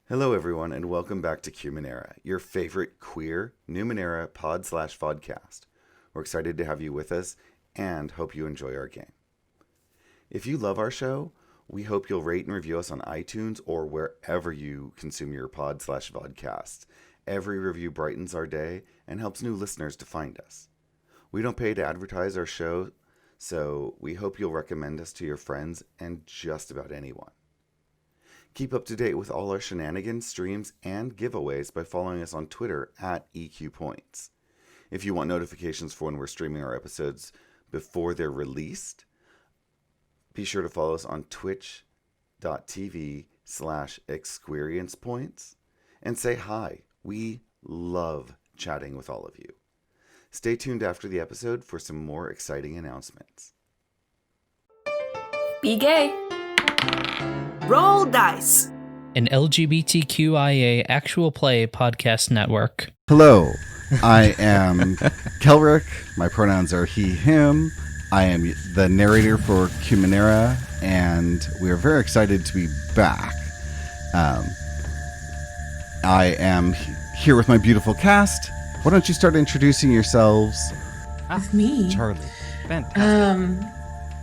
Hello, everyone, and welcome back to Qmenera, your favorite queer Numenera pod/vodcast. We're excited to have you with us and hope you enjoy our game. If you love our show, we hope you'll rate and review us on iTunes or wherever you consume your pod/vodcast. Every review brightens our day and helps new listeners to find us. We don't pay to advertise our show, so we hope you'll recommend us to your friends and just about anyone. Keep up to date with all our shenanigans, streams, and giveaways by following us on Twitter at EQPoints. If you want notifications for when we're streaming our episodes before they're released, be sure to follow us on twitch.tv/experiencepoints and say hi. We love chatting with all of you. Stay tuned after the episode for some more exciting announcements. Be gay. Roll dice. An LGBTQIA actual play podcast network. Hello, I am Kelrick. My pronouns are he, him. I am the narrator for Qmenera, and we are very excited to be back. I am here with my beautiful cast. Why don't you start introducing yourselves? With me. Charlie. Fantastic.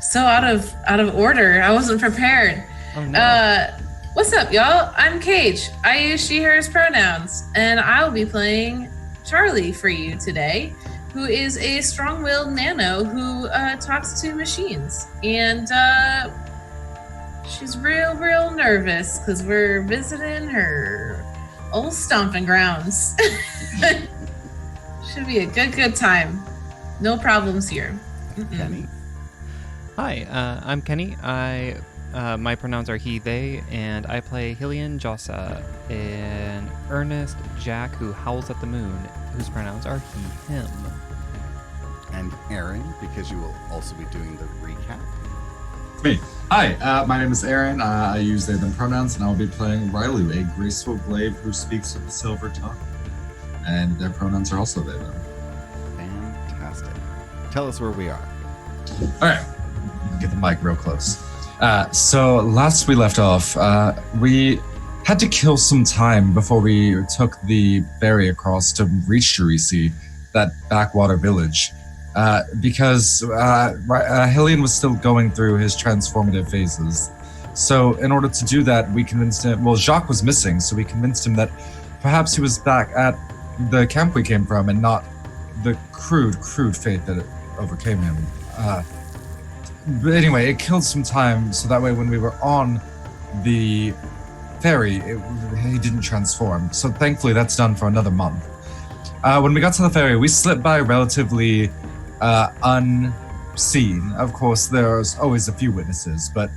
So out of order. I wasn't prepared. Oh, no. What's up, y'all? I'm Cage. I use she, hers pronouns, and I'll be playing Charlie for you today, who is a strong-willed nano who talks to machines. And she's real nervous because we're visiting her old stomping grounds. Should be a good time. No problems here. Kenny. Hi, I'm Kenny. My pronouns are he, they, and I play Hillian Jossa, an earnest Jack who howls at the moon, whose pronouns are he, him. And Aaron, because you will also be doing the recap. Me. Hi, my name is Aaron. I use they, them pronouns, and I will be playing Railu, a graceful glaive who speaks with a silver tongue. And their pronouns are also they, them. Fantastic. Tell us where we are. All right, get the mic real close. So last we left off, we had to kill some time before we took the ferry across to reach Druissi, that backwater village, because Hillian was still going through his transformative phases. So in order to do that, we convinced him, well, Jacques was missing, so we convinced him that perhaps he was back at the camp we came from and not the crude fate that overcame him. But anyway, it killed some time, so that way when we were on the ferry, he didn't transform. So thankfully that's done for another month. When we got to the ferry, we slipped by relatively unseen. Of course, there's always a few witnesses, but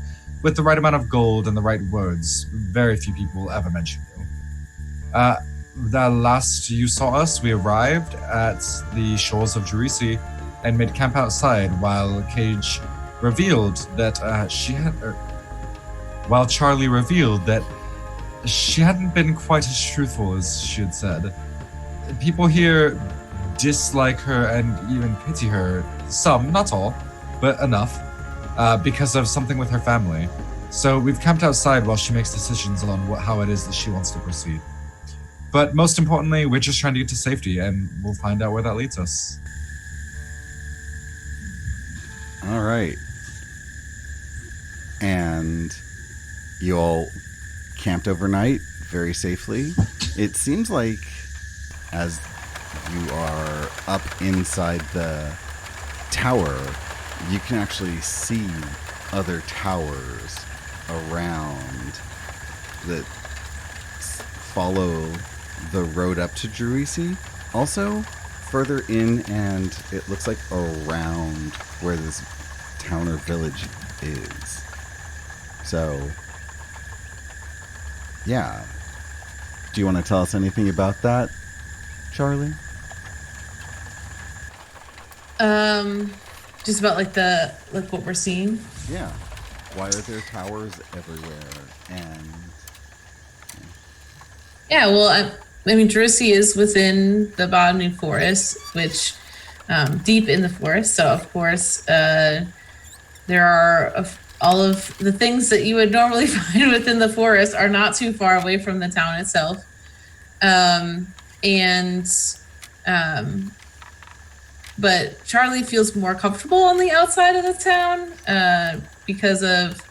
with the right amount of gold and the right words, very few people will ever mention you. The last you saw us, we arrived at the shores of Druissi and made camp outside while Cage revealed that while Charlie revealed that she hadn't been quite as truthful as she had said. People here dislike her and even pity her, some, not all, but enough, because of something with her family. So we've camped outside while she makes decisions on how it is that she wants to proceed. But most importantly, we're just trying to get to safety, and we'll find out where that leads us. All right. And you all camped overnight very safely. It seems like as you are up inside the tower, you can actually see other towers around that follow the road up to Druissi. Also, further in, and it looks like around where this town or village is. So, yeah. Do you want to tell us anything about that, Charlie? Just about like what we're seeing. Yeah. Why are there towers everywhere? And Yeah, well, I mean, Druissi is within the botany forest, which deep in the forest. So, of course, there are all of the things that you would normally find within the forest are not too far away from the town itself. But Charlie feels more comfortable on the outside of the town because of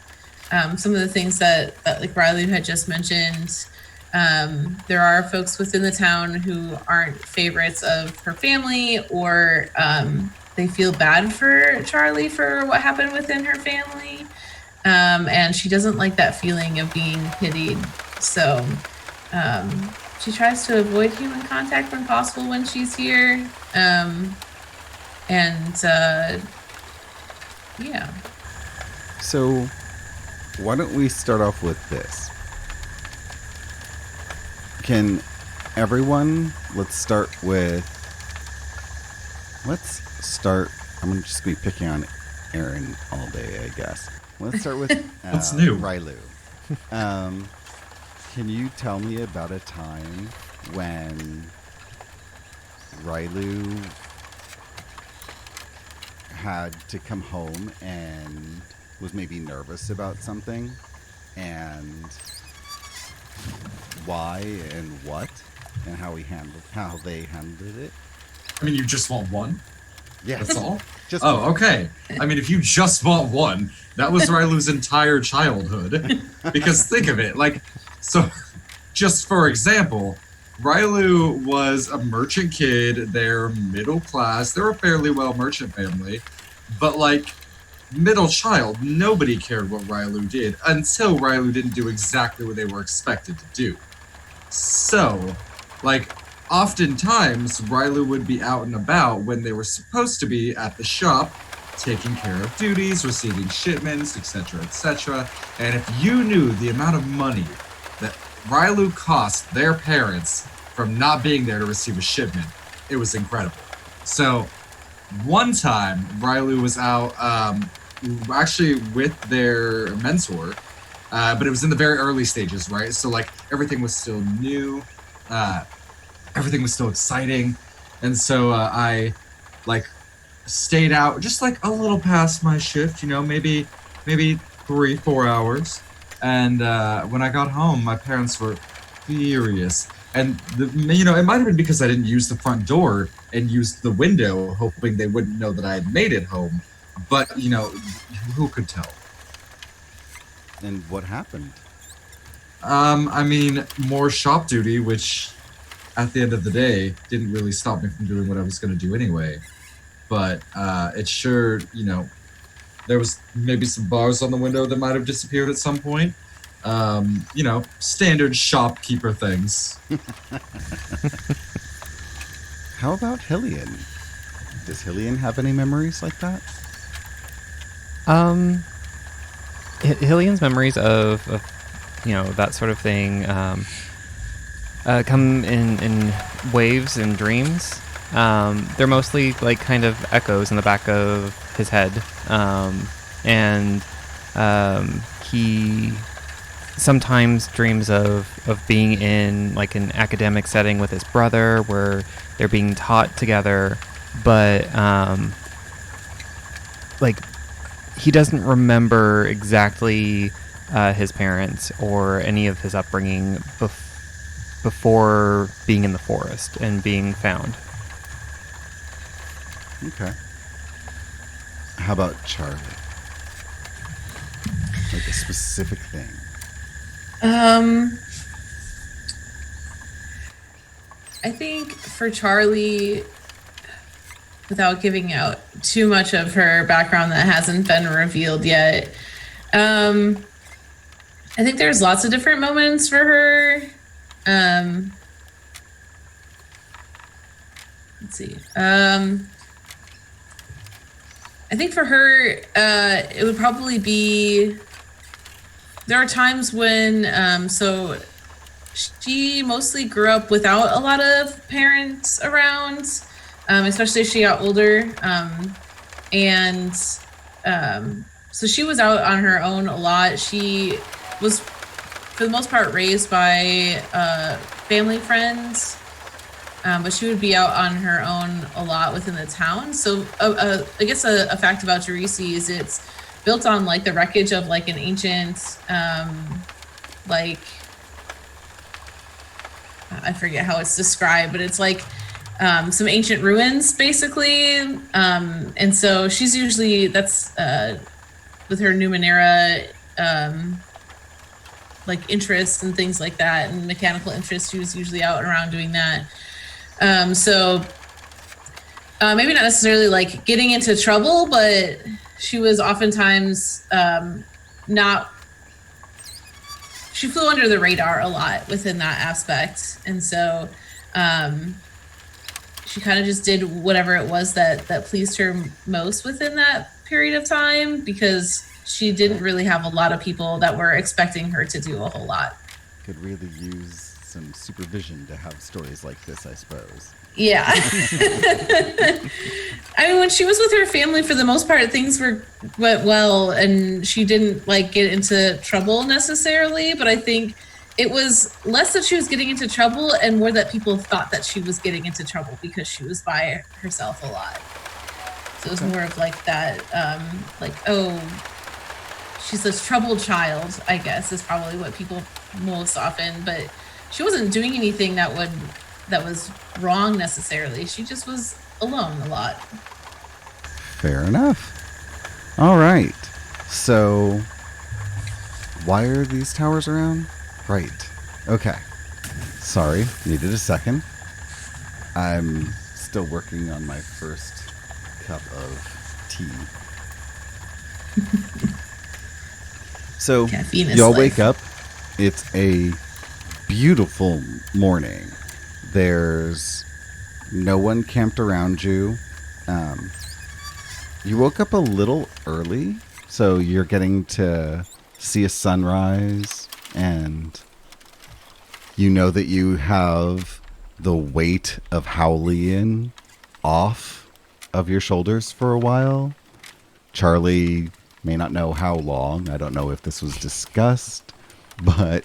some of the things that like Railu had just mentioned. There are folks within the town who aren't favorites of her family, or they feel bad for Charlie for what happened within her family. And she doesn't like that feeling of being pitied. So she tries to avoid human contact when possible when she's here. Yeah. So why don't we start off with this? Can everyone, I'm just going to be picking on Aaron all day, I guess. Let's start with What's new? Railu. Can you tell me about a time when Railu had to come home and was maybe nervous about something, and why and what, and how they handled it? I mean, you just want one? Yeah, That's all? just Oh, okay. I mean, if you just want one, that was Railu's entire childhood. Because think of it, like, so, just for example, Railu was a merchant kid. They're middle class. They're a fairly well merchant family. But, like, middle child, nobody cared what Railu did until Railu didn't do exactly what they were expected to do. So, like, oftentimes Railu would be out and about when they were supposed to be at the shop, taking care of duties, receiving shipments, etc., etc. And if you knew the amount of money that Railu cost their parents from not being there to receive a shipment, it was incredible. So, one time, Railu was out actually with their mentor, but it was in the very early stages, right? So, like, everything was still new, everything was still exciting, and so I, like, stayed out just, like, a little past my shift, you know, maybe 3-4 hours, and when I got home, my parents were furious. And, you know, it might have been because I didn't use the front door and used the window, hoping they wouldn't know that I had made it home. But, you know, who could tell? And what happened? I mean, more shop duty, which, at the end of the day, didn't really stop me from doing what I was going to do anyway. But it sure, you know, there was maybe some bars on the window that might have disappeared at some point. You know, standard shopkeeper things. How about Hillian? Does Hillian have any memories like that? Hillian's memories of you know, that sort of thing come in waves and dreams. They're mostly like kind of echoes in the back of his head, and he sometimes dreams of being in like an academic setting with his brother where they're being taught together, but like he doesn't remember exactly his parents or any of his upbringing before being in the forest and being found. Okay. How about Charlie? Like a specific thing. I think for Charlie, without giving out too much of her background that hasn't been revealed yet, I think there's lots of different moments for her. Let's see. I think for her, it would probably be, there are times when, so she mostly grew up without a lot of parents around, especially as she got older. So she was out on her own a lot. She was, for the most part, raised by family friends, but she would be out on her own a lot within the town. So I guess a fact about Druissi is it's built on like the wreckage of like an ancient, like I forget how it's described, but it's like some ancient ruins basically. And so she's usually that's with her Numenera like interests and things like that, and mechanical interests. She was usually out and around doing that. So maybe not necessarily like getting into trouble, but she was oftentimes she flew under the radar a lot within that aspect. And so she kind of just did whatever it was that pleased her most within that period of time, because she didn't really have a lot of people that were expecting her to do a whole lot. Could really use some supervision to have stories like this, I suppose. Yeah. I mean, when she was with her family, for the most part, things went well, and she didn't like get into trouble necessarily. But I think it was less that she was getting into trouble and more that people thought that she was getting into trouble because she was by herself a lot. So it was more of like that, like, oh, she's this troubled child, I guess, is probably what people most often, but she wasn't doing anything that was wrong necessarily. She just was alone a lot. Fair enough. All right. So, why are these towers around? Right. Okay. Sorry, needed a second. I'm still working on my first cup of tea. So, Caffeine is y'all life. wake up. It's a beautiful morning. There's no one camped around you. You woke up a little early, so you're getting to see a sunrise, and you know that you have the weight of Howlian off of your shoulders for a while. Charlie may not know how long. I don't know if this was discussed, but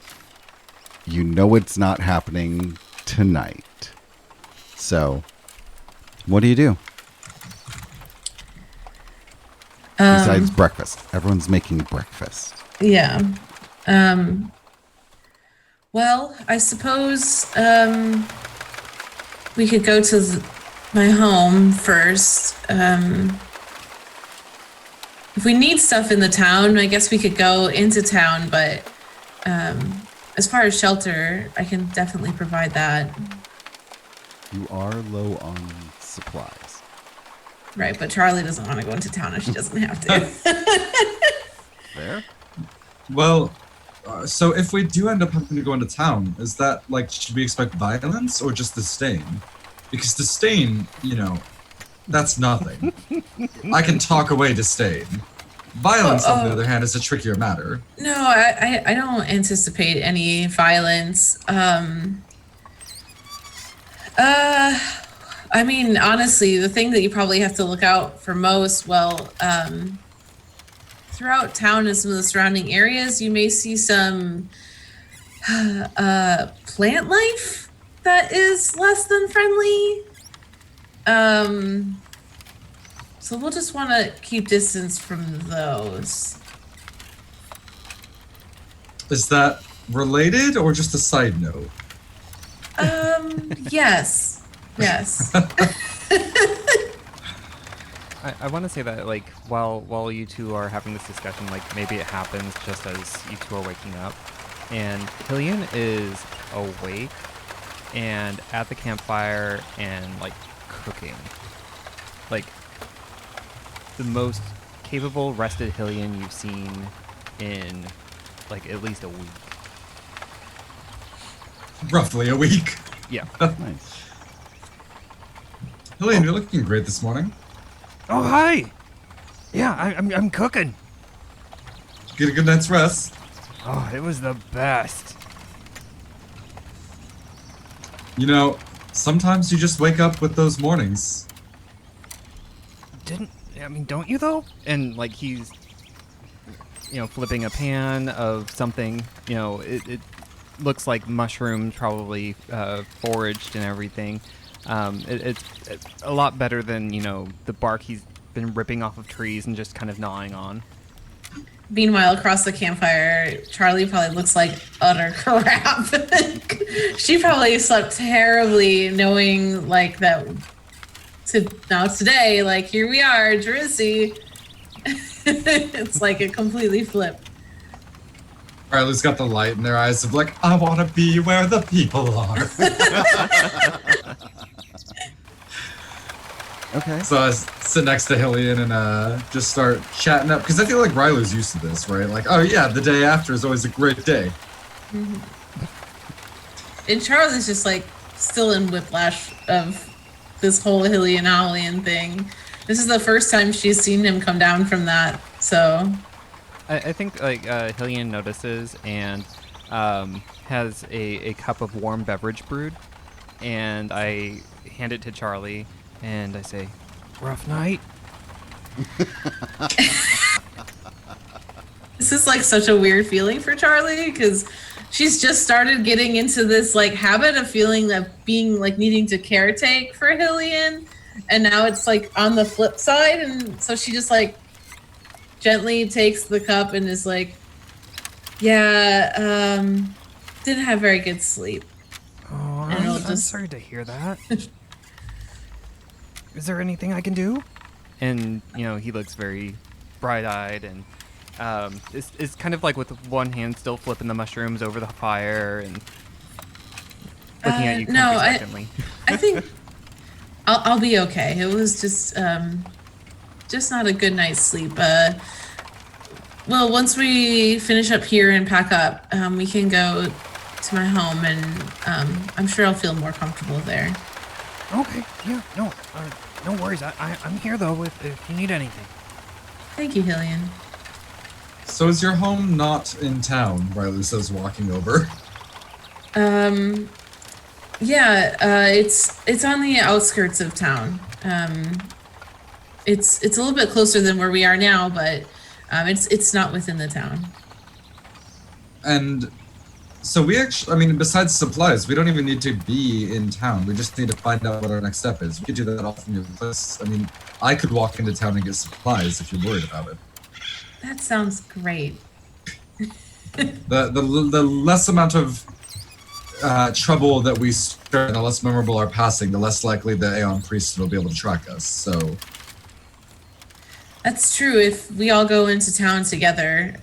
you know it's not happening tonight. So, what do you do? Besides breakfast. Everyone's making breakfast. Yeah. Well, I suppose we could go to my home first. If we need stuff in the town, I guess we could go into town, but as far as shelter, I can definitely provide that. You are low on supplies. Right, but Charlie doesn't want to go into town if she doesn't have to. Fair? Well, so if we do end up having to go into town, is that like, should we expect violence or just disdain? Because disdain, you know, that's nothing. I can talk away disdain. Violence, on the other hand, is a trickier matter. No, I don't anticipate any violence. I mean, honestly, the thing that you probably have to look out for most, throughout town and some of the surrounding areas, you may see some plant life that is less than friendly. So we'll just want to keep distance from those. Is that related or just a side note? Yes. Yes. I want to say that, like, while you two are having this discussion, like, maybe it happens just as you two are waking up, and Hillian is awake and at the campfire and, like, cooking. Like, the most capable, rested Hillian you've seen in, like, at least a week. Roughly a week. Yeah. Nice. Hillian, you're looking great this morning. Oh, hi! Yeah, I'm cooking. Get a good night's rest. Oh, it was the best. You know, sometimes you just wake up with those mornings. Don't you though? And like he's, flipping a pan of something. It looks like mushrooms, probably foraged and everything. It's a lot better than the bark he's been ripping off of trees and just kind of gnawing on. Meanwhile, across the campfire, Charlie probably looks like utter crap. She probably slept terribly, knowing like that. Now today, like here we are, Druissi. It's like it completely flipped. Railu's got the light in their eyes of like, I want to be where the people are. Okay. So I sit next to Hillian and just start chatting up, because I feel like Railu's used to this, right? Like, oh yeah, the day after is always a great day. Mm-hmm. And Charlie's just like still in whiplash of this whole Hillian Howlian thing. This is the first time she's seen him come down from that, so... I think like Hillian notices and has a cup of warm beverage brewed, and I hand it to Charlie, and I say, "Rough night." This is like such a weird feeling for Charlie, because she's just started getting into this like habit of feeling that being like needing to caretake for Hillian, and now it's like on the flip side, and so she just like gently takes the cup and is like, yeah, didn't have very good sleep. Oh, And it'll I'm just- sorry to hear that. Is there anything I can do? And, you know, he looks very bright-eyed and is kind of like with one hand still flipping the mushrooms over the fire and looking at you no, expectantly. I think I'll be okay. It was just not a good night's sleep. Well, once we finish up here and pack up, we can go to my home, and I'm sure I'll feel more comfortable there. Okay, yeah, no worries. I'm here, though, if you need anything. Thank you, Hillian. So is your home not in town? Railu says, walking over. Yeah, it's on the outskirts of town. It's a little bit closer than where we are now, but it's not within the town. And so we actually, I mean, besides supplies, we don't even need to be in town. We just need to find out what our next step is. We could do that all from your place. I mean, I could walk into town and get supplies if you're worried about it. That sounds great. The less amount of trouble that we stir and the less memorable our passing, the less likely the Aeon Priest will be able to track us. So That's true. If we all go into town together,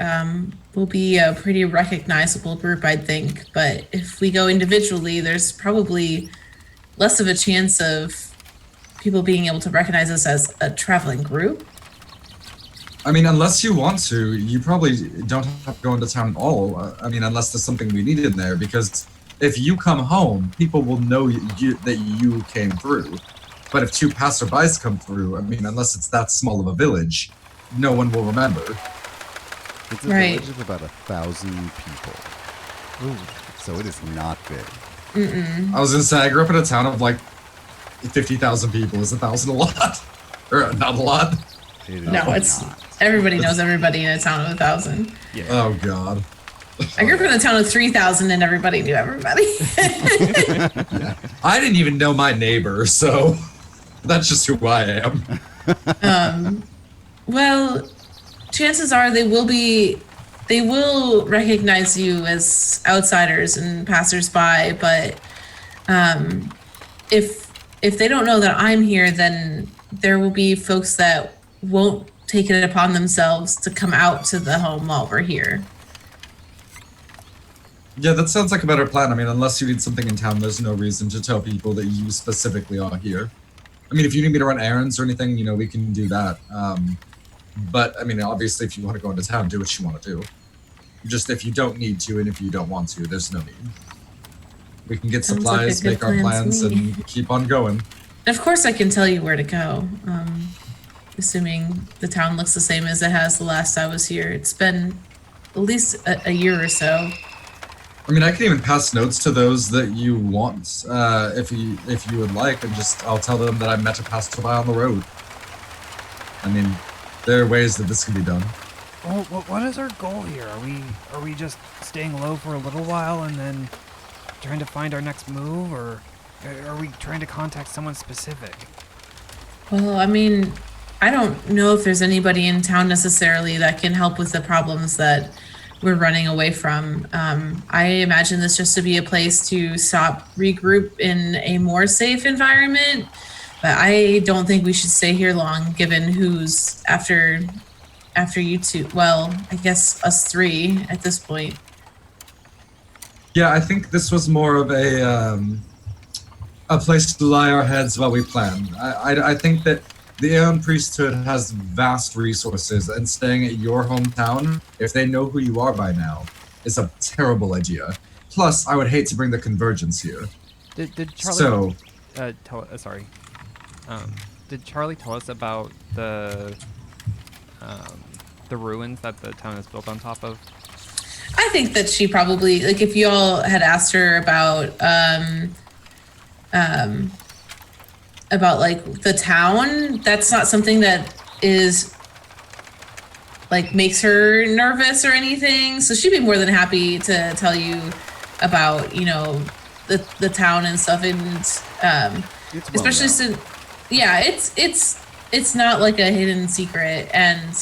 we'll be a pretty recognizable group, I think. But if we go individually, there's probably less of a chance of people being able to recognize us as a traveling group. I mean, unless you want to, you probably don't have to go into town at all. I mean, unless there's something we need in there, because if you come home, people will know that you came through. But if two passerbys come through, I mean, unless it's that small of a village, no one will remember. It's a Right. village of about 1,000 people. Ooh. So it is not big. I was gonna say, I grew up in a town of like 50,000 people. Is 1,000 a lot? Or not a lot? It is No, it's not. everybody knows everybody in a town of 1,000. Yeah. Oh, God. I grew up in a town of 3,000 and everybody knew everybody. I didn't even know my neighbor, so that's just who I am. Well, chances are they will recognize you as outsiders and passersby, but if they don't know that I'm here, then there will be folks that won't take it upon themselves to come out to the home while we're here. Yeah, that sounds like a better plan. I mean, unless you need something in town, there's no reason to tell people that you specifically are here. I mean, if you need me to run errands or anything, you know, we can do that. But, I mean, obviously, if you want to go into town, do what you want to do. Just if you don't need to and if you don't want to, there's no need. We can get Sounds like a supplies, good make our plan to plans, me. and keep on going. And of course, I can tell you where to go, assuming the town looks the same as it has the last I was here. It's been at least a year or so. I mean, I can even pass notes to those that you want, if you would like, and just I'll tell them that I met a passerby on the road. I mean, there are ways that this can be done. Well, what is our goal here? Are we just staying low for a little while and then trying to find our next move, or are we trying to contact someone specific? Well, I mean, I don't know if there's anybody in town necessarily that can help with the problems that we're running away from. I imagine this just to be a place to stop, regroup in a more safe environment. But I don't think we should stay here long, given who's after you two. Well, I guess us three at this point. Yeah, I think this was more of a place to lie our heads while we plan. I think that the Aeon Priesthood has vast resources, and staying at your hometown, if they know who you are by now, is a terrible idea. Plus, I would hate to bring the Convergence here. Did Charlie? So, sorry. Did Charlie tell us about the ruins that the town is built on top of? I think that she probably, like, if you all had asked her about like the town, that's not something that is like makes her nervous or anything. So she'd be more than happy to tell you about, you know, the town and stuff. And especially since, yeah, it's not like a hidden secret. And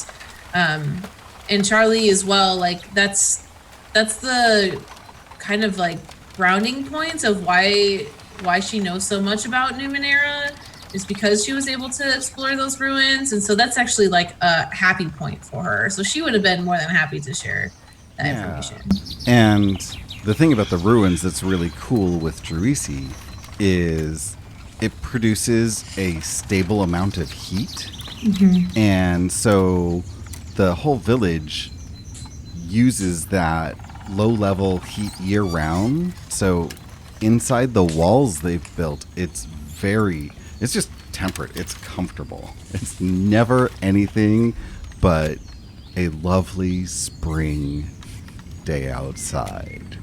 Charlie as well, like that's the kind of like grounding points of why she knows so much about Numenera, is because she was able to explore those ruins. And so that's actually like a happy point for her. So she would have been more than happy to share that information. And the thing about the ruins that's really cool with Druissi is it produces a stable amount of heat. Mm-hmm. And so the whole village uses that low-level heat year-round. So inside the walls they've built, it's just temperate. It's comfortable. It's never anything but a lovely spring day outside.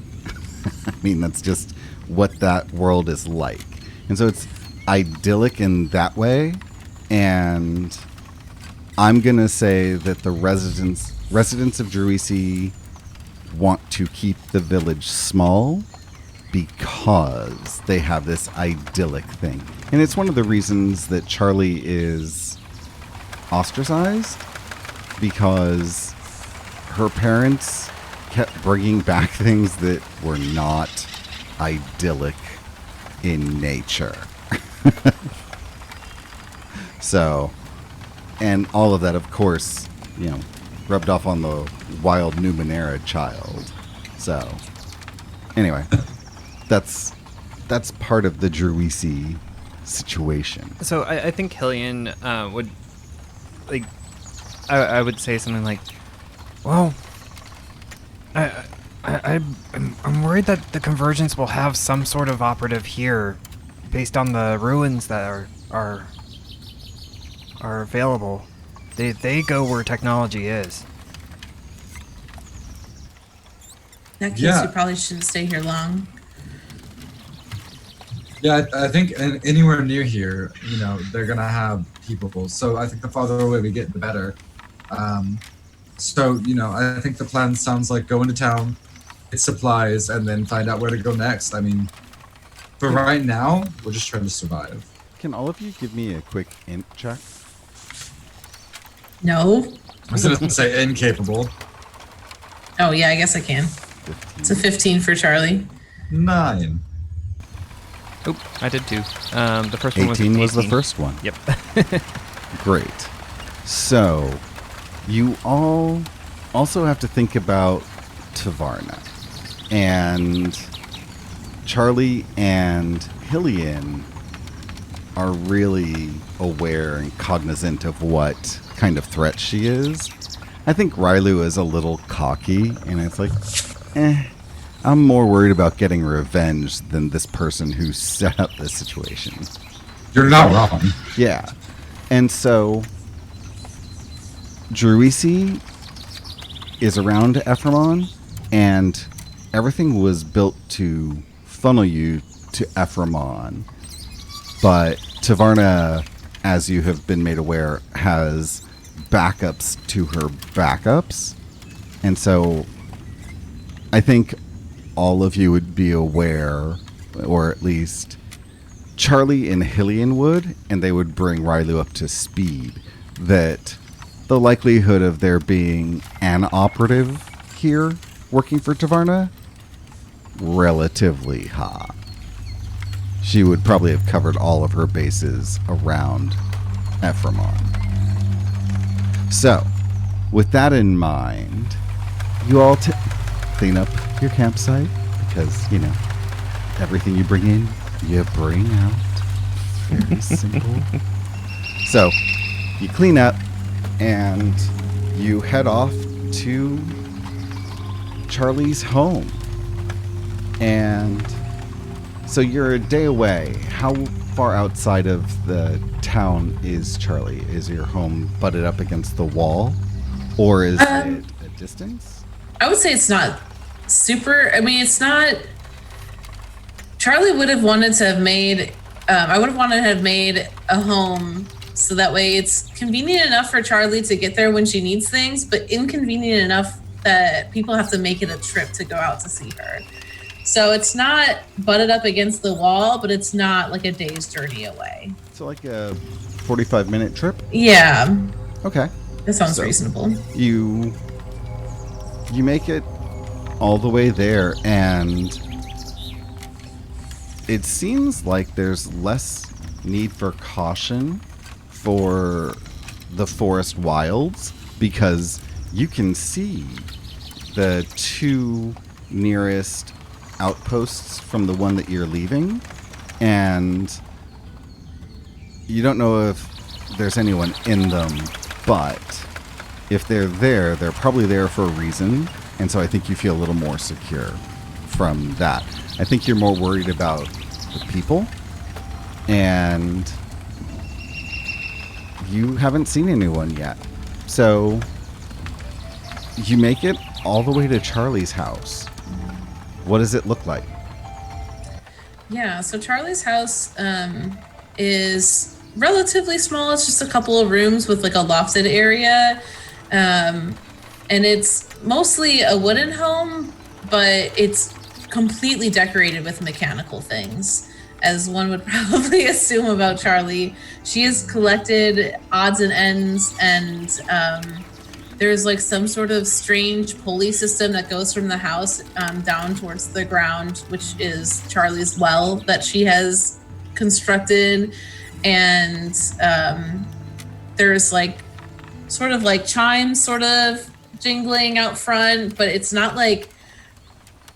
I mean, that's just what that world is like. And so it's idyllic in that way. And I'm going to say that the residents of Druissi want to keep the village small because they have this idyllic thing. And it's one of the reasons that Charlie is ostracized, because her parents kept bringing back things that were not idyllic in nature. So, and all of that, of course, you know, rubbed off on the wild Numenera child. So, anyway, that's part of the Druissi situation. So I think Hillian would, like, I would say something like, well, I'm worried that the Convergence will have some sort of operative here based on the ruins that are available. They go where technology is. In that case, you probably shouldn't stay here long. Yeah, I think anywhere near here, you know, they're going to have people. So I think the farther away we get, the better. So, you know, I think the plan sounds like go into town, get supplies, and then find out where to go next. I mean, for right now, we're just trying to survive. Can all of you give me a quick int check? No. I was going to say incapable. Oh, yeah, I guess I can. 15. It's a 15 for Charlie. 9. Oop, I did too. The first one was 18 was the first one. Yep. Great. So, you all also have to think about Tavarna. And Charlie and Hillian are really aware and cognizant of what kind of threat she is. I think Railu is a little cocky, and it's like, I'm more worried about getting revenge than this person who set up this situation. You're not wrong. Yeah. And so Druissi is around Ephraimon, and everything was built to funnel you to Ephraimon. But Tavarna, as you have been made aware, has backups to her backups. And so I think all of you would be aware, or at least Charlie and Hillian would, and they would bring Railu up to speed, that the likelihood of there being an operative here working for Tavarna, relatively high. She would probably have covered all of her bases around Ephraimon. So, with that in mind, you all clean up your campsite because, you know, everything you bring in, you bring out. Very simple. So, you clean up and you head off to Charlie's home. And so you're a day away. How far outside of the town is Charlie? Is your home butted up against the wall? Or is it a distance? I would say it's not super. I mean, it's not. Charlie would have wanted to have made. I would have wanted to have made a home so that way it's convenient enough for Charlie to get there when she needs things, but inconvenient enough that people have to make it a trip to go out to see her. So it's not butted up against the wall, but it's not like a day's journey away. So like a 45-minute trip? Yeah. Okay. That sounds reasonable. You make it all the way there, and it seems like there's less need for caution for the forest wilds because you can see the two nearest outposts from the one that you're leaving, and you don't know if there's anyone in them, but if they're there, they're probably there for a reason, and so I think you feel a little more secure from that. I think you're more worried about the people, and you haven't seen anyone yet. So you make it all the way to Charlie's house. What does it look like? Yeah, so Charlie's house is relatively small. It's just a couple of rooms with like a lofted area. And it's mostly a wooden home, but it's completely decorated with mechanical things, as one would probably assume about Charlie. She has collected odds and ends, and there's like some sort of strange pulley system that goes from the house down towards the ground, which is Charlie's well that she has constructed. And there's like sort of like chimes sort of jingling out front, but it's not like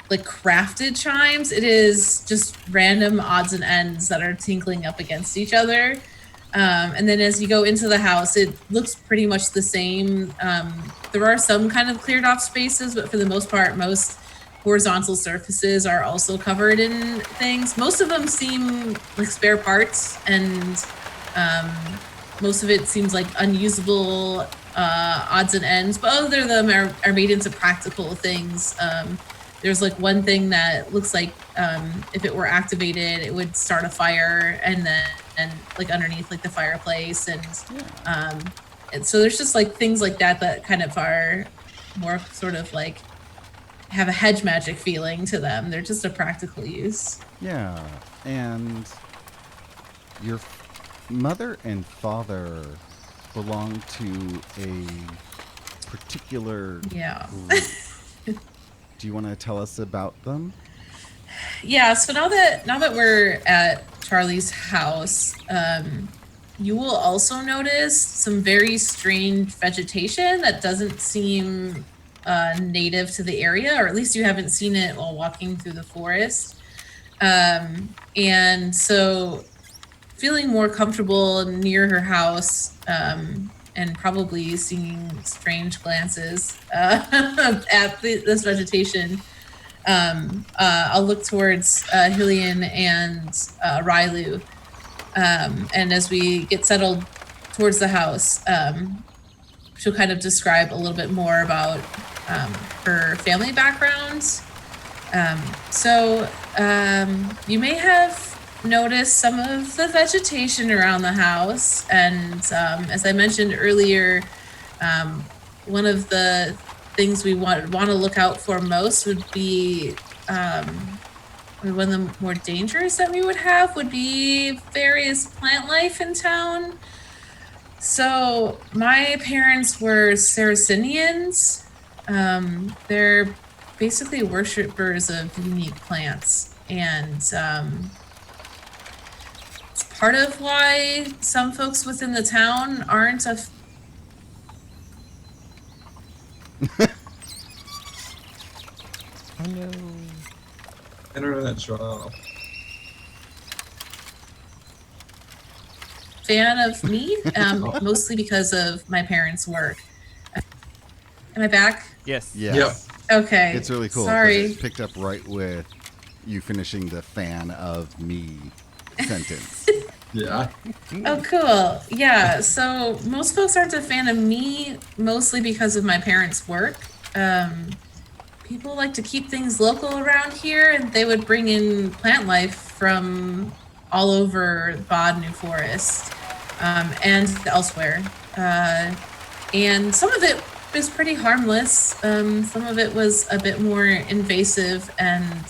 crafted chimes. It is just random odds and ends that are tinkling up against each other. And then as you go into the house, it looks pretty much the same. There are some kind of cleared off spaces, but for the most part, most horizontal surfaces are also covered in things. Most of them seem like spare parts, and most of it seems like unusable odds and ends, but other of them are made into practical things. There's like one thing that looks like if it were activated, it would start a fire, and like underneath like the fireplace, and so there's just like things like that kind of are more sort of like have a hedge magic feeling to them. They're just a practical use. Yeah, and your mother and father belong to a particular group. Do you want to tell us about them? Yeah, so now that we're at Charlie's house, you will also notice some very strange vegetation that doesn't seem native to the area, or at least you haven't seen it while walking through the forest. And so feeling more comfortable near her house, and probably seeing strange glances at this vegetation, I'll look towards Hillian and Railu. And as we get settled towards the house, she'll kind of describe a little bit more about her family background. So you may have noticed some of the vegetation around the house, and as I mentioned earlier, one of the things we want to look out for most would be one of the more dangers that we would have would be various plant life in town. So my parents were Saracenians. They're basically worshippers of unique plants, and it's part of why some folks within the town aren't a Oh no. Internet drop. fan of me, mostly because of my parents' work. Am I back? Yes. Yes. Okay. It's really cool. 'cause Sorry. It picked up right with you finishing the fan of me sentence. Yeah. Oh, cool. Yeah. So most folks aren't a fan of me, mostly because of my parents' work. People like to keep things local around here, and they would bring in plant life from all over Bod New Forest and elsewhere. And some of it was pretty harmless. Some of it was a bit more invasive, and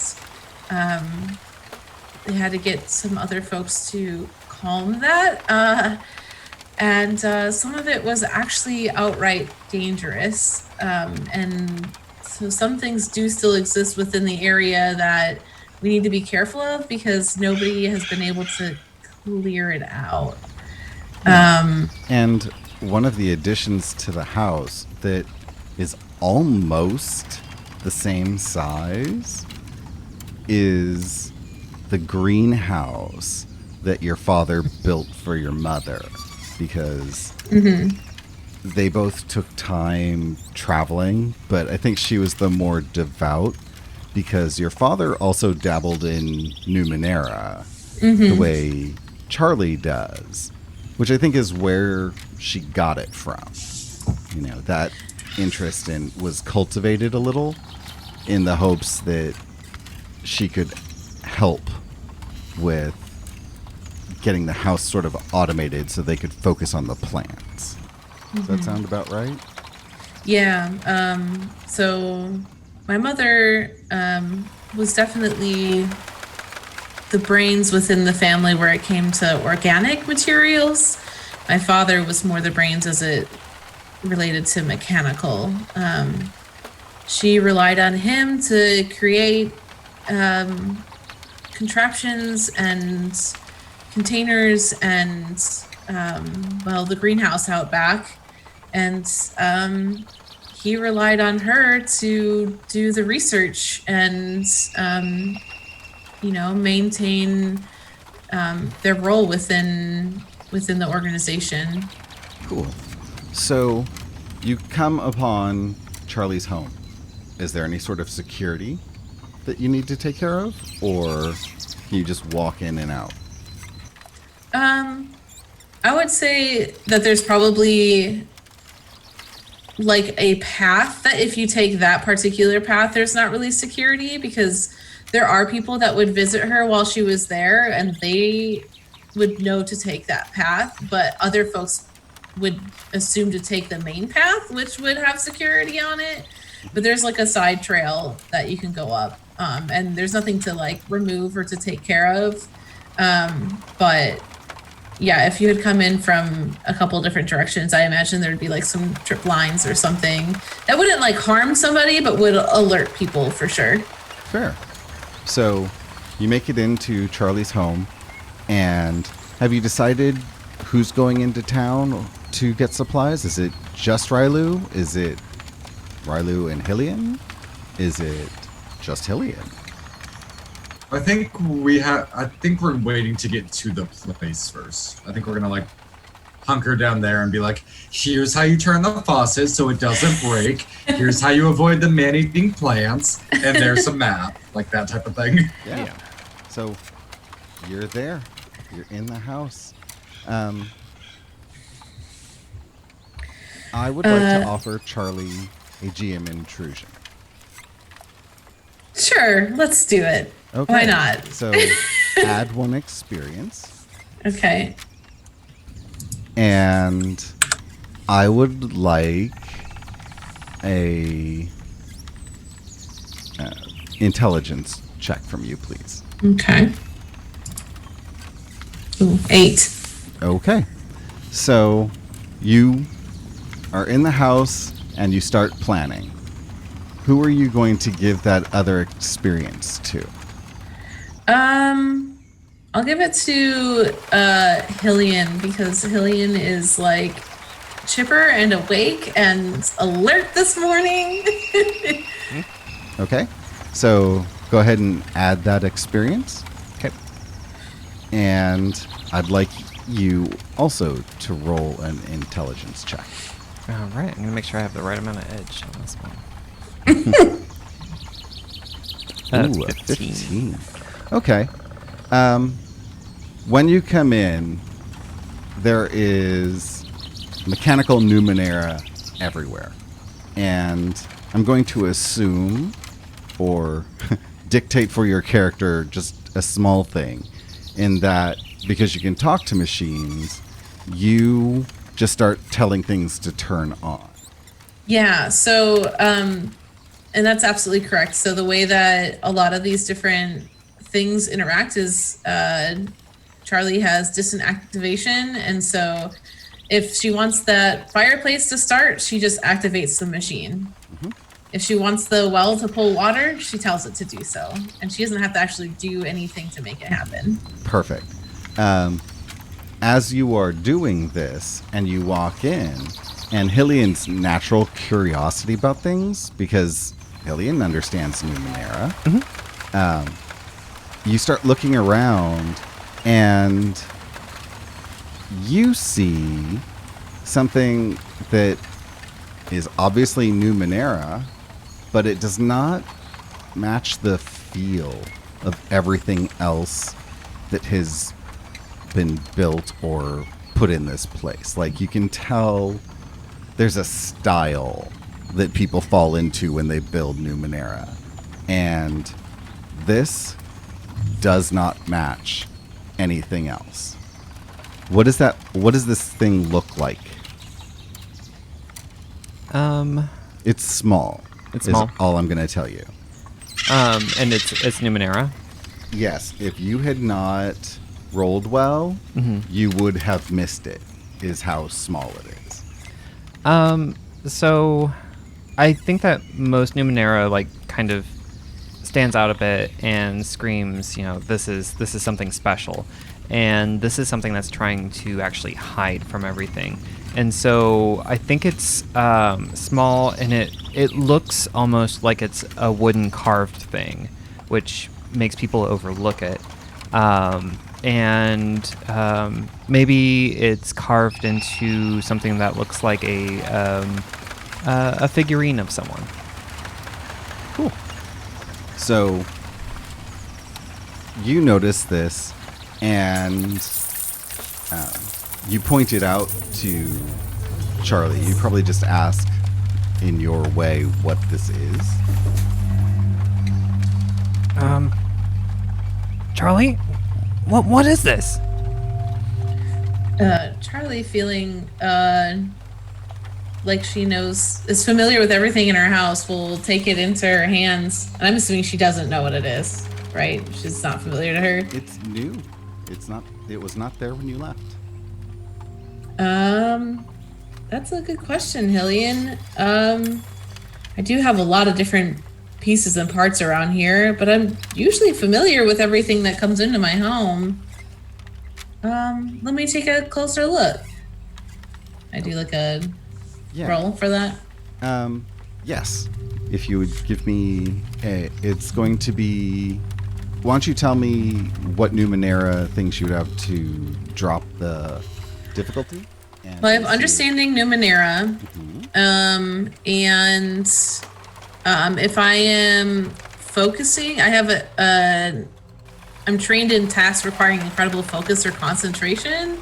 they had to get some other folks to calm that. And some of it was actually outright dangerous. And so some things do still exist within the area that we need to be careful of because nobody has been able to clear it out. And one of the additions to the house that is almost the same size is the greenhouse that your father built for your mother, because they both took time traveling, but I think she was the more devout because your father also dabbled in Numenera the way Charlie does, which I think is where she got it from. You know, that interest in was cultivated a little in the hopes that she could help with getting the house sort of automated so they could focus on the plants. Does that sound about right? Yeah. So my mother was definitely the brains within the family where it came to organic materials. My father was more the brains as it related to mechanical. She relied on him to create contraptions and containers and, the greenhouse out back. And he relied on her to do the research and, maintain their role within the organization. Cool. So you come upon Charlie's home. Is there any sort of security that you need to take care of, or can you just walk in and out? I would say that there's probably like a path that if you take that particular path, there's not really security because there are people that would visit her while she was there and they would know to take that path, but other folks would assume to take the main path, which would have security on it. But there's like a side trail that you can go up, and there's nothing to like remove or to take care of. But yeah, if you had come in from a couple different directions, I imagine there'd be like some trip lines or something that wouldn't like harm somebody, but would alert people for sure. Fair. So you make it into Charlie's home, and have you decided who's going into town to get supplies? Is it just Railu? Is it Railu and Hillian? Is it just Hillian? I think we're waiting to get to the place first. I think we're gonna hunker down there and be like, here's how you turn the faucet so it doesn't break. Here's how you avoid the man-eating plants. And there's a map, like that type of thing. Yeah. So you're there. You're in the house. I would like to offer Charlie a GM intrusion. Sure, let's do it. Okay. Why not? So add 1 experience. Okay. And I would like a intelligence check from you, please. Okay. Ooh, 8. Okay. So you are in the house and you start planning. Who are you going to give that other experience to? I'll give it to Hillian, because Hillian is like chipper and awake and alert this morning. Okay. So go ahead and add that experience. Okay. And I'd like you also to roll an intelligence check. All right. I'm going to make sure I have the right amount of edge on this one. Ooh, a 15. Okay. When you come in, there is mechanical Numenera everywhere. And I'm going to assume, or dictate for your character, just a small thing, in that because you can talk to machines, you just start telling things to turn on. Yeah, so, and that's absolutely correct. So the way that a lot of these different things interact is Charlie has distant activation, and so if she wants that fireplace to start, she just activates the machine. Mm-hmm. If she wants the well to pull water, she tells it to do so, and she doesn't have to actually do anything to make it happen. Perfect. As you are doing this and you walk in, and Hillian's natural curiosity about things, because Hillian understands Numenera, you start looking around and you see something that is obviously Numenera, but it does not match the feel of everything else that has been built or put in this place. Like, you can tell there's a style that people fall into when they build Numenera, and this does not match anything else. What is that? What does this thing look like? It's small. It's is small. all I'm going to tell you. And it's Numenera. Yes, if you had not rolled well, you would have missed it, is how small it is. So I think that most Numenera like kind of stands out a bit and screams, you know, this is something special. And this is something that's trying to actually hide from everything. And so I think it's small, and it looks almost like it's a wooden carved thing, which makes people overlook it. And maybe it's carved into something that looks like a figurine of someone. Cool. So you notice this, and you point it out to Charlie. You probably just ask in your way what this is. Charlie, what is this? Charlie, feeling like she is familiar with everything in her house, will take it into her hands. And I'm assuming she doesn't know what it is, right? She's not familiar to her. It's new. It was not there when you left. That's a good question, Hillian. I do have a lot of different pieces and parts around here, but I'm usually familiar with everything that comes into my home. Let me take a closer look. I do like a roll for that. Yes. If you would give me it's going to be, why don't you tell me what Numenera thinks you would have to drop the difficulty? Well, I have understanding Numenera. And if I am focusing, I have I'm trained in tasks requiring incredible focus or concentration.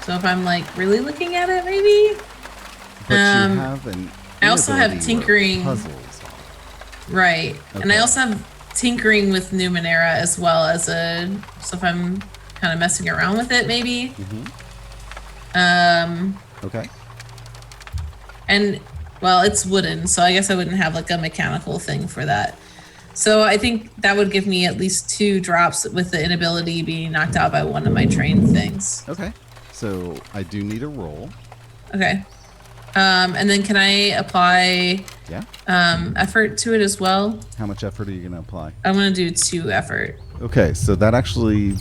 So if I'm like really looking at it, maybe. But you have an I also have inability tinkering. where puzzles are. Right. Okay. And I also have tinkering with Numenera as well as so if I'm kind of messing around with it, maybe. Okay. And well, it's wooden, so I guess I wouldn't have like a mechanical thing for that. So I think that would give me at least 2 drops with the inability being knocked out by one of my trained things. Okay. So I do need a roll. Okay. And then can I apply Yeah. effort to it as well? How much effort are you going to apply? I'm going to do 2 effort. Okay, so that actually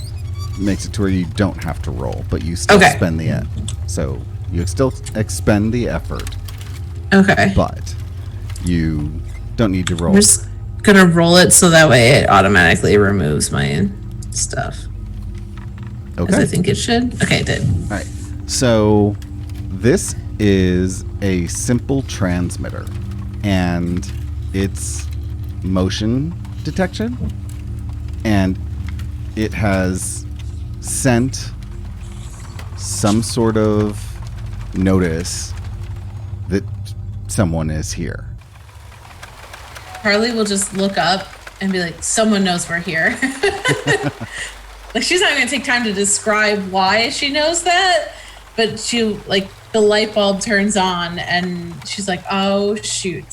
makes it to where you don't have to roll, but you still Okay. spend the so you still expend the effort, Okay. but you don't need to roll. I'm just going to roll it so that way it automatically removes my stuff. As I Okay. think it should. Okay, it did. All right. So this is a simple transmitter, and it's motion detection, and it has sent some sort of notice that someone is here. Harley will just look up and be like, someone knows we're here. Like, she's not going to take time to describe why she knows that, but she, like, the light bulb turns on and she's like, oh, shoot.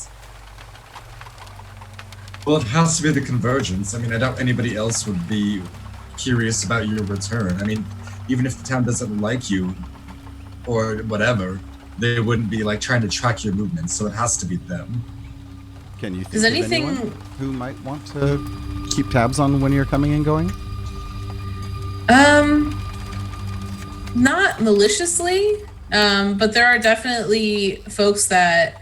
Well, it has to be the convergence. I mean, I doubt anybody else would be curious about your return. I mean, even if the town doesn't like you or whatever, they wouldn't be like trying to track your movements, so it has to be them. Can you think Does of anything- anyone who might want to keep tabs on when you're coming and going? Not maliciously, but there are definitely folks that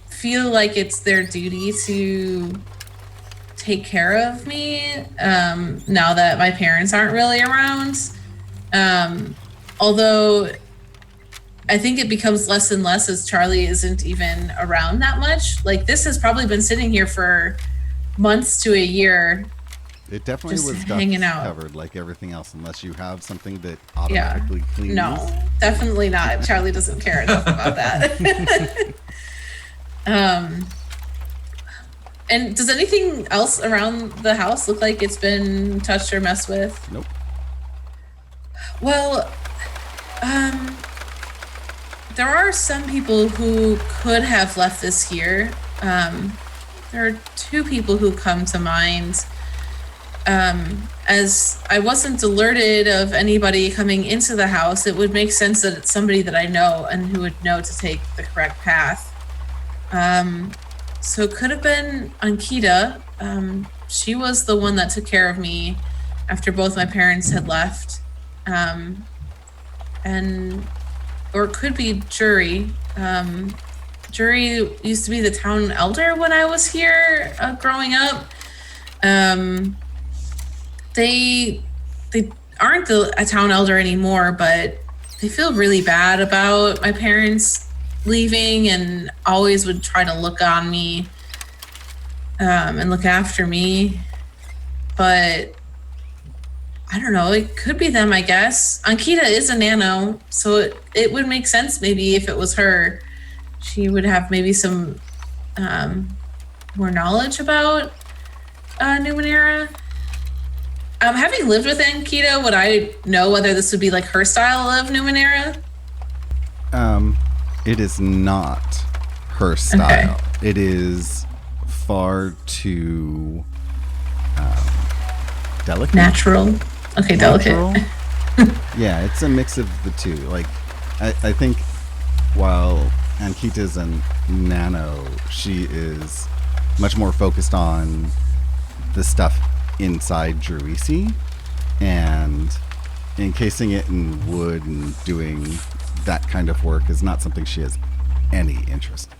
feel like it's their duty to take care of me now that my parents aren't really around. Although I think it becomes less and less as Charlie isn't even around that much. Like, this has probably been sitting here for months to a year. It definitely Just was hanging dust out. covered like everything else, unless you have something that automatically cleans. No, definitely not. Charlie doesn't care enough about that. And does anything else around the house look like it's been touched or messed with? Nope. Well, there are some people who could have left this here. There are 2 people who come to mind. As I wasn't alerted of anybody coming into the house, it would make sense that it's somebody that I know and who would know to take the correct path. So it could have been Ankita. She was the one that took care of me after both my parents had left. Or it could be Jury. Jury used to be the town elder when I was here growing up. They aren't a town elder anymore, but they feel really bad about my parents leaving and always would try to look on me and look after me. But I don't know, it could be them, I guess. Ankita is a nano, so it would make sense maybe if it was her. She would have maybe some more knowledge about Numenera. Having lived with Ankita, would I know whether this would be like her style of Numenera? It is not her style. It is far too delicate. Natural. Okay, Natural? delicate. Yeah, it's a mix of the two. Like, I think while Ankita's a nano, she is much more focused on the stuff inside Druissi and encasing it in wood and doing that kind of work is not something she has any interest in.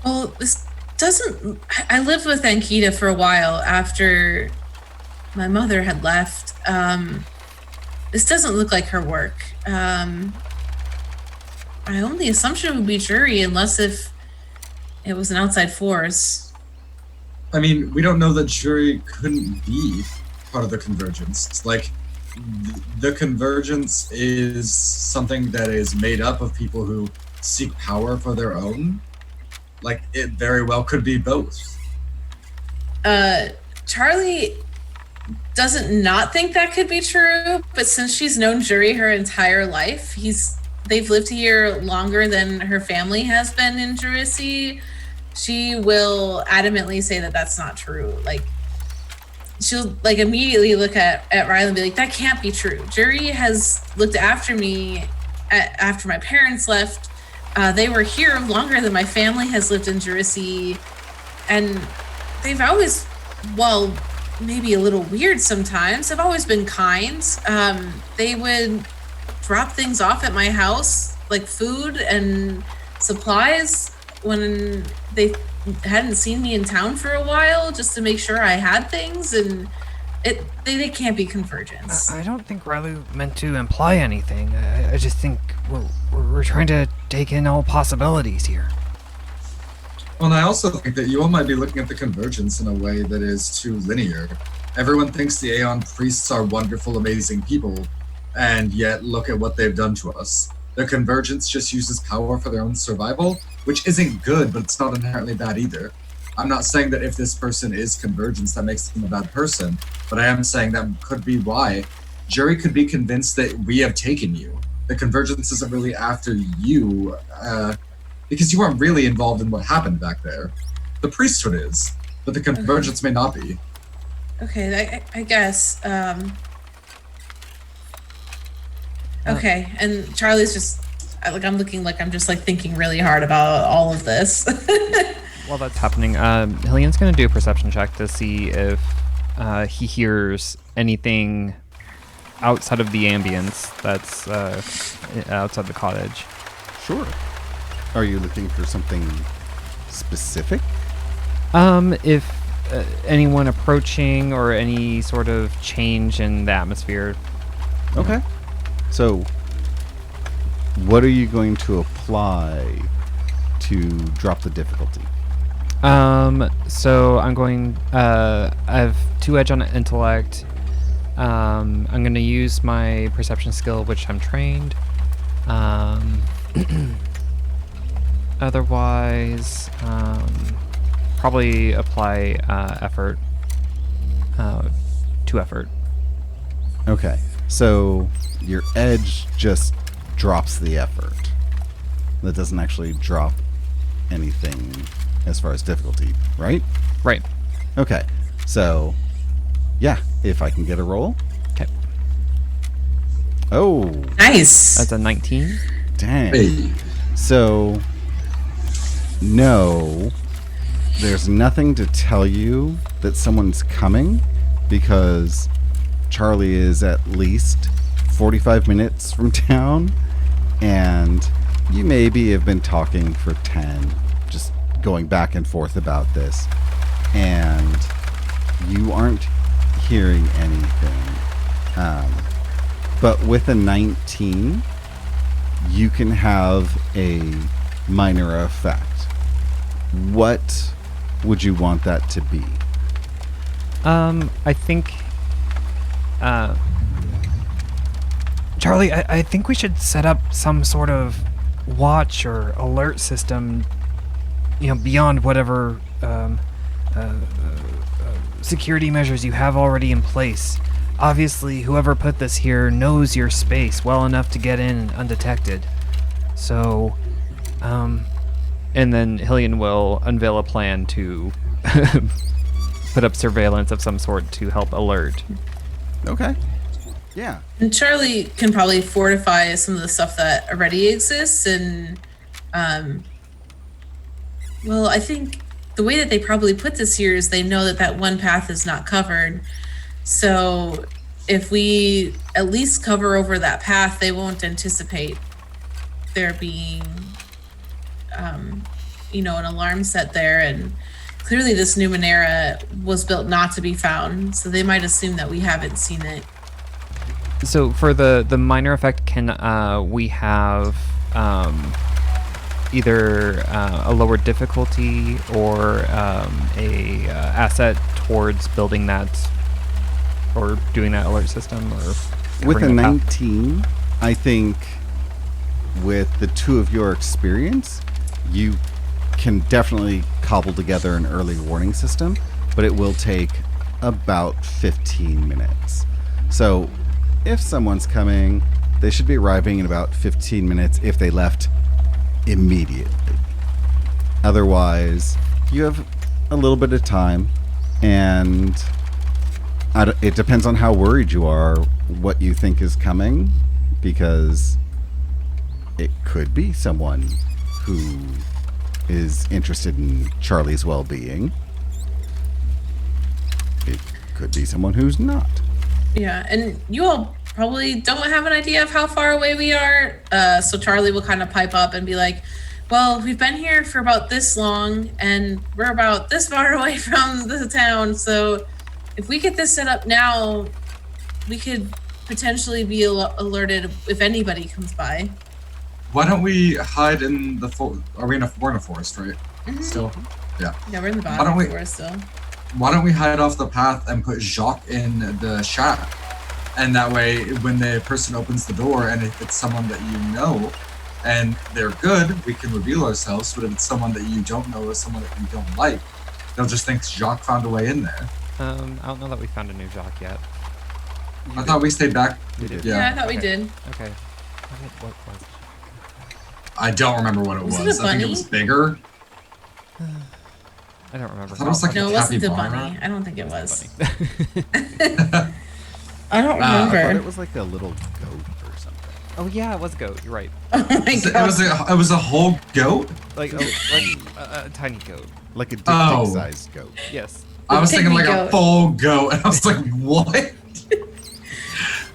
Well, this doesn't. I lived with Ankita for a while after my mother had left. This doesn't look like her work. My only assumption would be Jury, unless if it was an outside force. I mean, we don't know that Jury couldn't be part of the convergence. Like, the convergence is something that is made up of people who seek power for their own. Like, it very well could be both. Charlie doesn't not think that could be true, but since she's known Jury her entire life, they've lived here longer than her family has been in Druissi. She will adamantly say that that's not true. Like, she'll like immediately look at Railu and be like, that can't be true. Jury has looked after me after my parents left, they were here longer than my family has lived in Druissi, and they've always, well, maybe a little weird sometimes, they've always been kind. They would drop things off at my house, like food and supplies, when they hadn't seen me in town for a while, just to make sure I had things, and they can't be convergence. I don't think Railu meant to imply anything. I just think we're trying to take in all possibilities here. Well, and I also think that you all might be looking at the convergence in a way that is too linear. Everyone thinks the Aeon priests are wonderful, amazing people, and yet look at what they've done to us. The convergence just uses power for their own survival, which isn't good, but it's not inherently bad either. I'm not saying that if this person is convergence, that makes them a bad person, but I am saying that could be why. Jury could be convinced that we have taken you. The convergence isn't really after you, because you weren't really involved in what happened back there. The priesthood is, but the convergence may not be. Okay, I guess. Okay, and Charlie's just, I'm looking like I'm just thinking really hard about all of this. While that's happening, Hillian's going to do a perception check to see if he hears anything outside of the ambience that's outside the cottage. Sure. Are you looking for something specific? If anyone approaching or any sort of change in the atmosphere. Okay. So, what are you going to apply to drop the difficulty? So I'm going, I have 2 edge on intellect. I'm going to use my perception skill, which I'm trained. Otherwise, probably apply effort, 2 effort. Okay. So, your edge just drops the effort. That doesn't actually drop anything as far as difficulty, right? Right. Okay. So, yeah, if I can get a roll. Okay. Oh. Nice. That's a 19. Dang. Hey. So, no, there's nothing to tell you that someone's coming because Charlie is at least 45 minutes from town, and you maybe have been talking for 10, just going back and forth about this, and you aren't hearing anything. But with a 19, you can have a minor effect. What would you want that to be? I think, Charlie, I think we should set up some sort of watch or alert system, beyond whatever security measures you have already in place. Obviously, whoever put this here knows your space well enough to get in undetected. So, and then Hillian will unveil a plan to put up surveillance of some sort to help alert. Okay. Yeah. And Charlie can probably fortify some of the stuff that already exists, and well, I think the way that they probably put this here is they know that one path is not covered. So if we at least cover over that path, they won't anticipate there being an alarm set there. And clearly this Numenera was built not to be found, so they might assume that we haven't seen it. So for the minor effect, can we have either a lower difficulty or a asset towards building that or doing that alert system? Or with a 19, I think with the 2 of your experience, you can definitely cobble together an early warning system, but it will take about 15 minutes. So if someone's coming, they should be arriving in about 15 minutes if they left immediately. Otherwise, you have a little bit of time, and it depends on how worried you are, what you think is coming, because it could be someone who is interested in Charlie's well-being. It could be someone who's not. Yeah, and you all probably don't have an idea of how far away we are. So Charlie will kind of pipe up and be like, well, we've been here for about this long, and we're about this far away from the town. So if we get this set up now, we could potentially be alerted if anybody comes by. Why don't we hide in the we're in a forest, right? Mm-hmm. Still? Yeah. Yeah, we're in the Why bottom don't we- of the forest still. Why don't we hide off the path and put Jacques in the shack? And that way, when the person opens the door, and if it's someone that you know, and they're good, we can reveal ourselves. But if it's someone that you don't know or someone that you don't like, they'll just think Jacques found a way in there. I don't know that we found a new Jacques yet. I thought we stayed back. We did. Yeah, I thought we Okay. did. Okay. What was it? I don't remember what it Was was. it a I think it bunny? was bigger. I don't remember. I thought it was like No, a it wasn't the capybara. bunny. I don't think it was. Bunny. I don't I thought remember. it was like a little goat or something. Oh yeah, it was a goat. You're right. Oh my god. It was a whole goat. Like a tiny goat. Like a Oh. dick-sized goat. Yes. I was thinking pygmy like goat. a full goat, and I was like, what?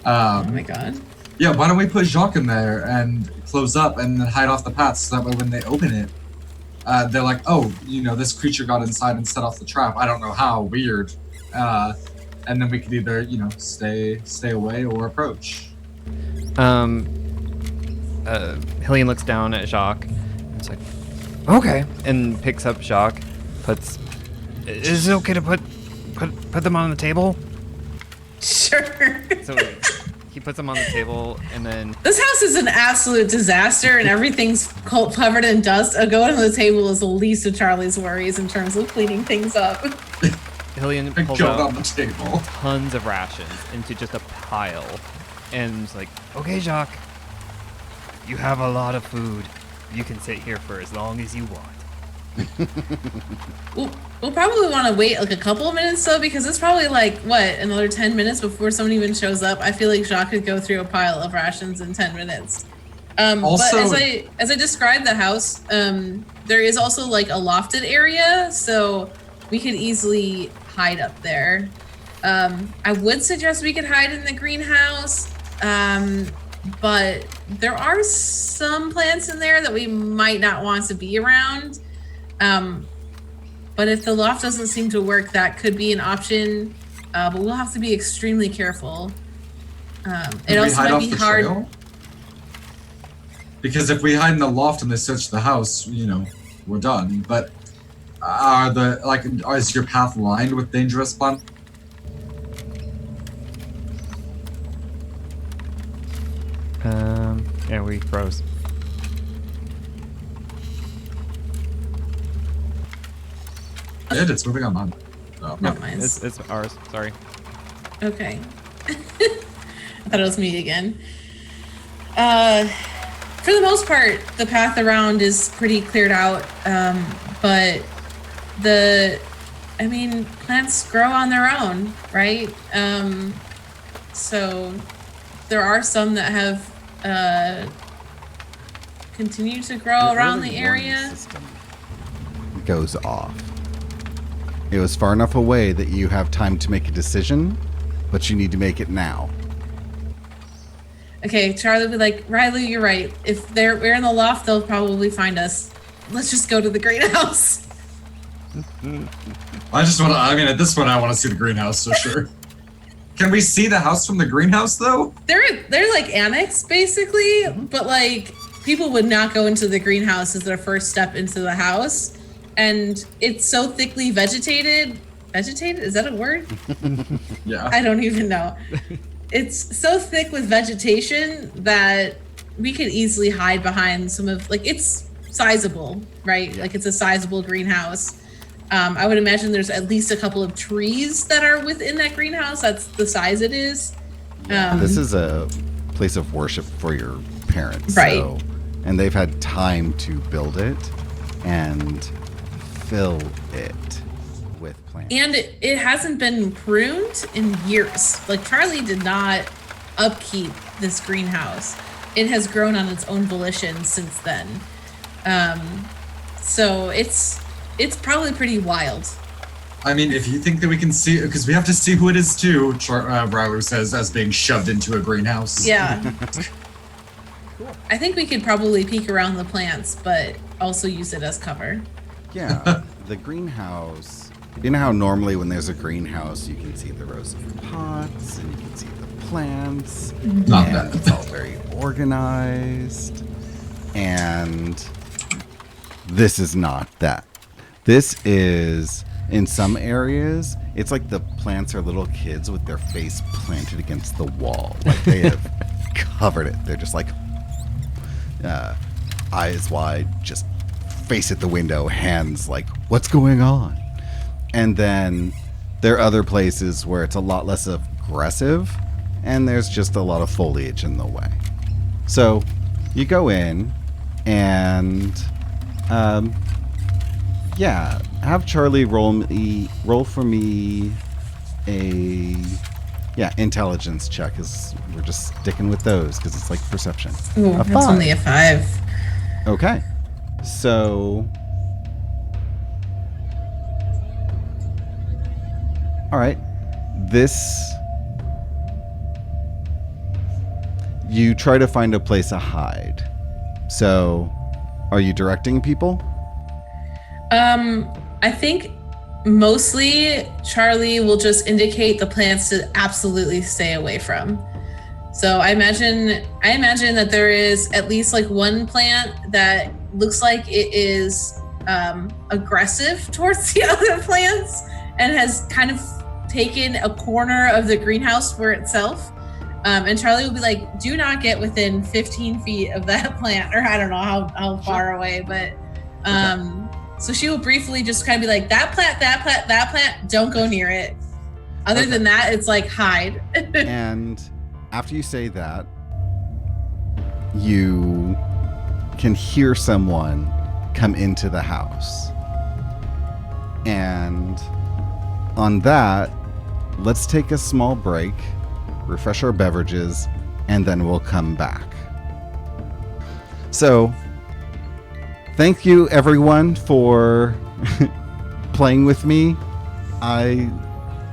Oh my god. Yeah, why don't we put Jacques in there and close up and then hide off the path so that way when they open it, they're like, oh, this creature got inside and set off the trap. I don't know how, weird. And then we could either, stay away or approach. Hillian looks down at Jacques and it's like, okay, and picks up Jacques, is it okay to put them on the table? Sure. So he puts them on the table and then This house is an absolute disaster and everything's covered in dust. A goat on the table is the least of Charlie's worries in terms of cleaning things up. Hillian A pulls goat out on the table. tons of rations into just a pile and is like, okay, Jacques, you have a lot of food. You can sit here for as long as you want. We'll probably want to wait like a couple of minutes though, because it's probably like another 10 minutes before someone even shows up. I feel like Jacques could go through a pile of rations in 10 minutes. Also- but as I described the house, there is also like a lofted area, so we could easily hide up there. I would suggest we could hide in the greenhouse, but there are some plants in there that we might not want to be around. But if the loft doesn't seem to work, that could be an option. But we'll have to be extremely careful. It Could we also hide might off be the hard. trail? Because if we hide in the loft and they search the house, we're done. But is your path lined with dangerous plants? Yeah, we froze. It's moving on mine. Oh, No, okay. mine's It's ours. Sorry. okay. I thought it was me again. For the most part, the path around is pretty cleared out. But plants grow on their own, right? So there are some that have continued to grow around early the warning area. system goes off. It was far enough away that you have time to make a decision, but you need to make it now. Okay, Charlie will be like, Railu, you're right. If we're in the loft, they'll probably find us. Let's just go to the greenhouse. At this point, I want to see the greenhouse, so sure. Can we see the house from the greenhouse, though? They're like annexed, basically, but like people would not go into the greenhouse as their first step into the house. And it's so thickly vegetated. Vegetated? Is that a word? Yeah. I don't even know. It's so thick with vegetation that we could easily hide behind some of, like, it's sizable, right? Yeah. Like, it's a sizable greenhouse. I would imagine there's at least a couple of trees that are within that greenhouse. That's the size it is. This is a place of worship for your parents. Right. So, and they've had time to build it and fill it with plants. And it hasn't been pruned in years. Like, Charlie did not upkeep this greenhouse. it has grown on its own volition since then. So it's probably pretty wild. I mean, if you think that we can see, because we have to see who it is too, Railu says, as being shoved into a greenhouse. Yeah. I think we could probably peek around the plants, but also use it as cover. Yeah, the greenhouse. You know how normally when there's a greenhouse, you can see the rows of pots and you can see the plants. Not and that. It's all very organized. And this is not that. This is, in some areas, it's like the plants are little kids with their face planted against the wall. Like they have covered it. They're just like eyes wide, just face at the window, hands like, what's going on? And then there are other places where it's a lot less aggressive and there's just a lot of foliage in the way. So you go in and have Charlie roll for me a intelligence check, as we're just sticking with those because it's like perception. Ooh, A that's 5. only a 5. Okay. So all right. You try to find a place to hide. So are you directing people? I think mostly Charlie will just indicate the plants to absolutely stay away from. So I imagine that there is at least like one plant that looks like it is aggressive towards the other plants and has kind of taken a corner of the greenhouse for itself. And Charlie will be like, do not get within 15 feet of that plant, or I don't know how far away, but so she will briefly just kind of be like, that plant, don't go near it. Other than that, it's like hide. And after you say that, you can hear someone come into the house. And on that, let's take a small break, refresh our beverages, and then we'll come back. So, thank you everyone for playing with me. I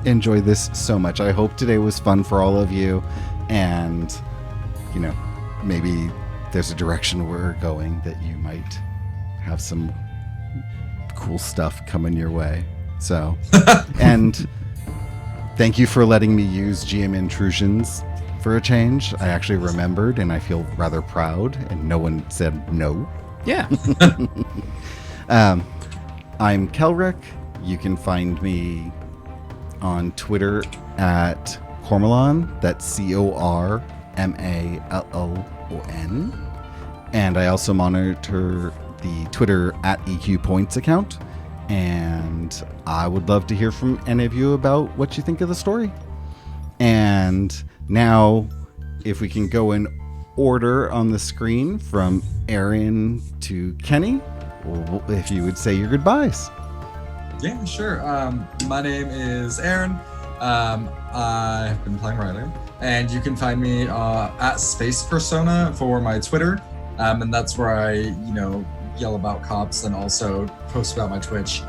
enjoy this so much. I hope today was fun for all of you, and maybe there's a direction we're going that you might have some cool stuff coming your way. So, and thank you for letting me use GM Intrusions for a change. I actually remembered, and I feel rather proud, and no one said no. Yeah. I'm Kelrick. You can find me on Twitter at Cormallon. That's Cormallon. And I also monitor the Twitter at EQ Points account. And I would love to hear from any of you about what you think of the story. And now, if we can go in order on the screen from Aaron to Kenny, if you would say your goodbyes. Yeah, sure. My name is Aaron. I've been playing Railu, and you can find me at Space Persona for my Twitter, and that's where I, yell about cops and also post about my Twitch.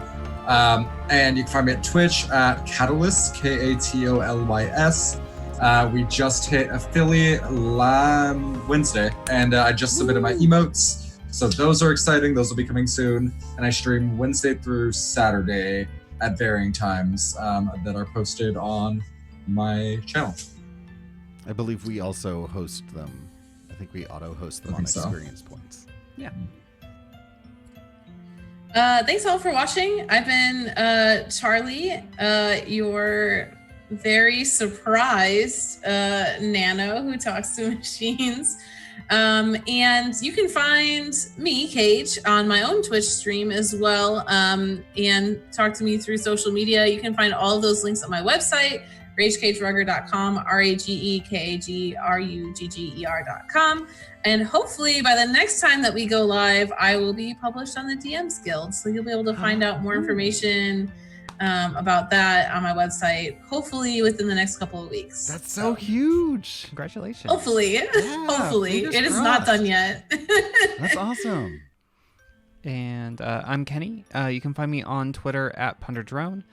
And you can find me at Twitch at Catalyst, Katolys. We just hit affiliate Wednesday, and I just submitted my emotes. So those are exciting. Those will be coming soon. And I stream Wednesday through Saturday at varying times that are posted on my channel. I believe we also host them. I think we auto-host them on Experience Points. Yeah. Thanks all for watching. I've been Charlie, your very surprised nano who talks to machines. And you can find me, Cage, on my own Twitch stream as well, and talk to me through social media. You can find all of those links on my website, ragecagerugger.com, RAGEKAGRUGGER.com. And hopefully by the next time that we go live, I will be published on the DMs Guild. So you'll be able to find out more information about that on my website, hopefully within the next couple of weeks. That's so huge. Congratulations. Hopefully. Hopefully. fingers It is not crossed. done yet. That's awesome. And I'm Kenny. You can find me on Twitter at PunderDrone.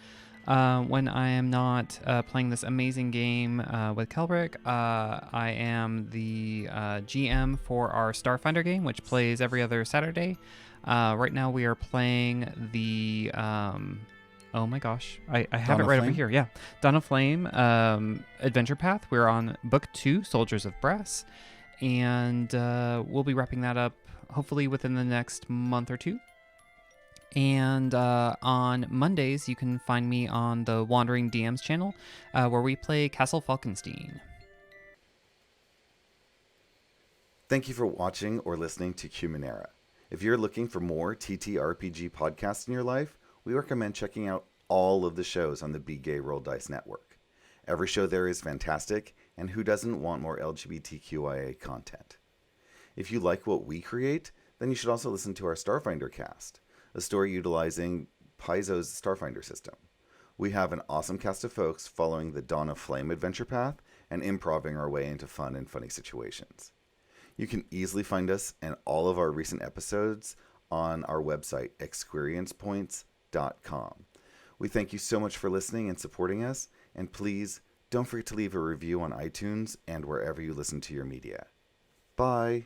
When I am not playing this amazing game with Kelbrick, I am the GM for our Starfinder game, which plays every other Saturday. Right now we are playing the... oh my gosh, I have Dawn it of right over Flame? here. Yeah, Dawn of Flame Adventure Path. We're on Book 2, Soldiers of Brass. And we'll be wrapping that up hopefully within the next month or two. And on Mondays, you can find me on the Wandering DMs channel, where we play Castle Falkenstein. Thank you for watching or listening to Qmenera. If you're looking for more TTRPG podcasts in your life, we recommend checking out all of the shows on the Be Gay Roll Dice Network. Every show there is fantastic, and who doesn't want more LGBTQIA content? If you like what we create, then you should also listen to our Starfinder cast, a story utilizing Paizo's Starfinder system. We have an awesome cast of folks following the Dawn of Flame adventure path and improving our way into fun and funny situations. You can easily find us and all of our recent episodes on our website, experiencepoints.com. We thank you so much for listening and supporting us, and please don't forget to leave a review on iTunes and wherever you listen to your media. Bye.